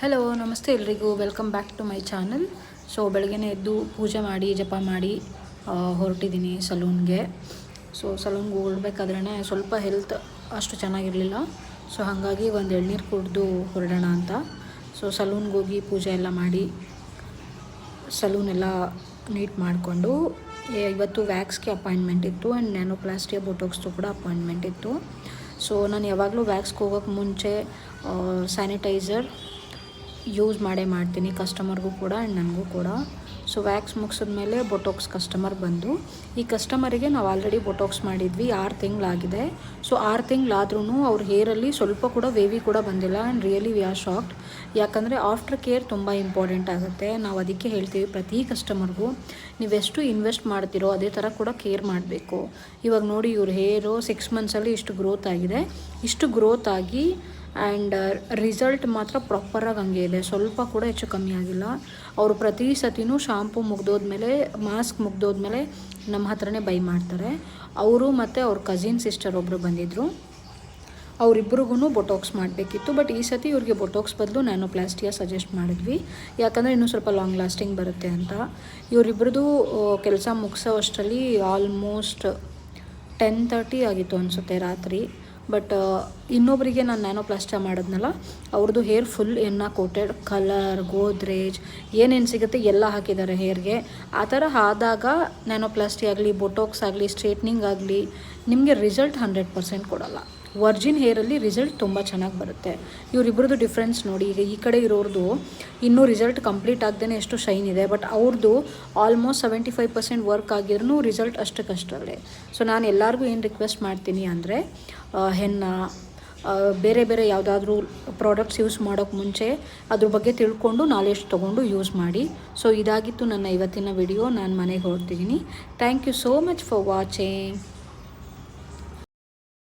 Hello ನಮಸ್ತೆ ಎಲ್ರಿಗೂ welcome back to my channel. So ಬೆಳಗ್ಗೆ ಎದ್ದು ಪೂಜೆ ಮಾಡಿ ಜಪ ಮಾಡಿ ಹೊರಟಿದ್ದೀನಿ ಸಲೂನ್ಗೆ. ಸೊ ಸಲೂನ್ಗೆ ಹೊರಡ್ಬೇಕಾದ್ರೇ ಸ್ವಲ್ಪ ಹೆಲ್ತ್ ಅಷ್ಟು ಚೆನ್ನಾಗಿರಲಿಲ್ಲ. ಸೊ ಹಾಗಾಗಿ ಒಂದು ಎಳ್ನೀರು ಕುಡಿದು ಹೊರಡೋಣ ಅಂತ. ಸೊ ಸಲೂನ್ಗೆ ಹೋಗಿ ಪೂಜೆ ಎಲ್ಲ ಮಾಡಿ ಸಲೂನೆಲ್ಲ ನೀಟ್ ಮಾಡಿಕೊಂಡು ಇವತ್ತು ವ್ಯಾಕ್ಸ್ಗೆ ಅಪಾಯಿಂಟ್ಮೆಂಟ್ ಇತ್ತು ಆ್ಯಂಡ್ ನ್ಯಾನೋಪ್ಲಾಸ್ಟಿಯ ಬೋಟಾಕ್ಸ್ದು ಕೂಡ ಅಪಾಯಿಂಟ್ಮೆಂಟ್ ಇತ್ತು. ಸೊ ನಾನು ಯಾವಾಗಲೂ ವ್ಯಾಕ್ಸ್ಗೆ ಹೋಗೋಕ್ಕೆ ಮುಂಚೆ ಸ್ಯಾನಿಟೈಸರ್ ಯೂಸ್ ಮಾಡ್ತೀನಿ ಕಸ್ಟಮರ್ಗೂ ಕೂಡ ಆ್ಯಂಡ್ ನನಗೂ ಕೂಡ. ಸೊ ವ್ಯಾಕ್ಸ್ ಮುಗಿಸಿದ್ಮೇಲೆ ಬೊಟೋಕ್ಸ್ ಕಸ್ಟಮರ್ ಬಂದು, ಈ ಕಸ್ಟಮರಿಗೆ ನಾವು ಆಲ್ರೆಡಿ ಬೊಟೋಕ್ಸ್ ಮಾಡಿದ್ವಿ 6 ತಿಂಗಳಾಗಿದೆ. ಸೊ 6 ತಿಂಗಳಾದ್ರೂ ಅವ್ರ ಹೇರಲ್ಲಿ ಸ್ವಲ್ಪ ಕೂಡ ವೇವಿ ಕೂಡ ಬಂದಿಲ್ಲ and really we are shocked. ಯಾಕಂದರೆ ಆಫ್ಟರ್ ಕೇರ್ ತುಂಬ ಇಂಪಾರ್ಟೆಂಟ್ ಆಗುತ್ತೆ. ನಾವು ಅದಕ್ಕೆ ಹೇಳ್ತೀವಿ ಪ್ರತಿ ಕಸ್ಟಮರ್ಗೂ, ನೀವೆಷ್ಟು ಇನ್ವೆಸ್ಟ್ ಮಾಡ್ತೀರೋ ಅದೇ ಥರ ಕೂಡ ಕೇರ್ ಮಾಡಬೇಕು. ಇವಾಗ ನೋಡಿ ಇವ್ರ ಹೇರು 6 ಮಂತ್ಸಲ್ಲಿ ಇಷ್ಟು ಗ್ರೋತ್ ಆಗಿದೆ. ಇಷ್ಟು ಗ್ರೋತ್ ಆಗಿ ಆ್ಯಂಡ್ ರಿಸಲ್ಟ್ ಮಾತ್ರ ಪ್ರಾಪರಾಗಿ ಹಂಗೆ ಇದೆ, ಸ್ವಲ್ಪ ಕೂಡ ಹೆಚ್ಚು ಕಮ್ಮಿ ಆಗಿಲ್ಲ. ಅವರು ಪ್ರತಿ ಸತಿನೂ ಶಾಂಪು ಮುಗ್ದೋದ್ಮೇಲೆ ಮಾಸ್ಕ್ ಮುಗ್ದೋದ್ಮೇಲೆ ನಮ್ಮ ಹತ್ರನೇ ಬೈ ಮಾಡ್ತಾರೆ. ಅವರು ಮತ್ತು ಅವ್ರ ಕಸಿನ್ ಸಿಸ್ಟರ್ ಒಬ್ಬರು ಬಂದಿದ್ದರು, ಅವರಿಬ್ಬರಿಗೂ ಬೊಟೋಕ್ಸ್ ಮಾಡಬೇಕಿತ್ತು. ಬಟ್ ಈ ಸತಿ ಇವ್ರಿಗೆ ಬೊಟೋಕ್ಸ್ ಬದಲು ನ್ಯಾನೋಪ್ಲಾಸ್ಟಿಯ ಸಜೆಸ್ಟ್ ಮಾಡಿದ್ವಿ, ಯಾಕಂದರೆ ಇನ್ನೂ ಸ್ವಲ್ಪ ಲಾಂಗ್ ಲಾಸ್ಟಿಂಗ್ ಬರುತ್ತೆ ಅಂತ. ಇವರಿಬ್ಬರದು ಕೆಲಸ ಮುಗಿಸೋ ಅಷ್ಟರಲ್ಲಿ ಆಲ್ಮೋಸ್ಟ್ 10:30 ಆಗಿತ್ತು ಅನಿಸುತ್ತೆ ರಾತ್ರಿ. ಬಟ್ ಇನ್ನೊಬ್ಬರಿಗೆ ನಾನು ನ್ಯಾನೋಪ್ಲಾಸ್ಟಿಯ ಮಾಡಿದ್ನಲ್ಲ, ಅವ್ರದ್ದು ಹೇರ್ ಫುಲ್ ಎಣ್ಣೆ ಕೋಟೆಡ್, ಕಲರ್, ಗೋದ್ರೇಜ್ ಏನೇನು ಸಿಗುತ್ತೆ ಎಲ್ಲ ಹಾಕಿದ್ದಾರೆ ಹೇರ್ಗೆ. ಆ ಥರ ಆದಾಗ ನ್ಯಾನೋಪ್ಲಾಸ್ಟಿ ಆಗಲಿ ಬೊಟೋಕ್ಸ್ ಆಗಲಿ ಸ್ಟ್ರೇಟ್ನಿಂಗ್ ಆಗಲಿ ನಿಮಗೆ ರಿಸಲ್ಟ್ 100% ಕೊಡೋಲ್ಲ. ವರ್ಜಿನ್ ಹೇರಲ್ಲಿ ರಿಸಲ್ಟ್ ತುಂಬ ಚೆನ್ನಾಗಿ ಬರುತ್ತೆ. ಇವರಿಬ್ಬರದು ಡಿಫ್ರೆನ್ಸ್ ನೋಡಿ. ಈಗ ಈ ಕಡೆ ಇರೋರ್ದು ಇನ್ನೂ ರಿಸಲ್ಟ್ ಕಂಪ್ಲೀಟ್ ಆಗದೇ ಎಷ್ಟು ಶೈನ್ ಇದೆ, ಬಟ್ ಅವ್ರದ್ದು ಆಲ್ಮೋಸ್ಟ್ 75% ವರ್ಕ್ ಆಗಿದ್ರೂ ರಿಸಲ್ಟ್ ಅಷ್ಟಕ್ಕಷ್ಟರಲ್ಲೇ. ಸೊ ನಾನು ಎಲ್ಲರಿಗೂ ಏನು ರಿಕ್ವೆಸ್ಟ್ ಮಾಡ್ತೀನಿ ಅಂದರೆ, ಹೆನ್ನ ಬೇರೆ ಬೇರೆ ಯಾವುದಾದ್ರೂ ಪ್ರಾಡಕ್ಟ್ಸ್ ಯೂಸ್ ಮಾಡೋಕ್ಕೆ ಮುಂಚೆ ಅದ್ರ ಬಗ್ಗೆ ತಿಳ್ಕೊಂಡು ನಾಲೆಡ್ಜ್ ತೊಗೊಂಡು ಯೂಸ್ ಮಾಡಿ. ಸೊ ಇದಾಗಿತ್ತು ನನ್ನ ಇವತ್ತಿನ ವಿಡಿಯೋ. ನಾನು ಮನೆಗೆ ಹೊರಡ್ತಿದ್ದೀನಿ. Thank you so much for watching.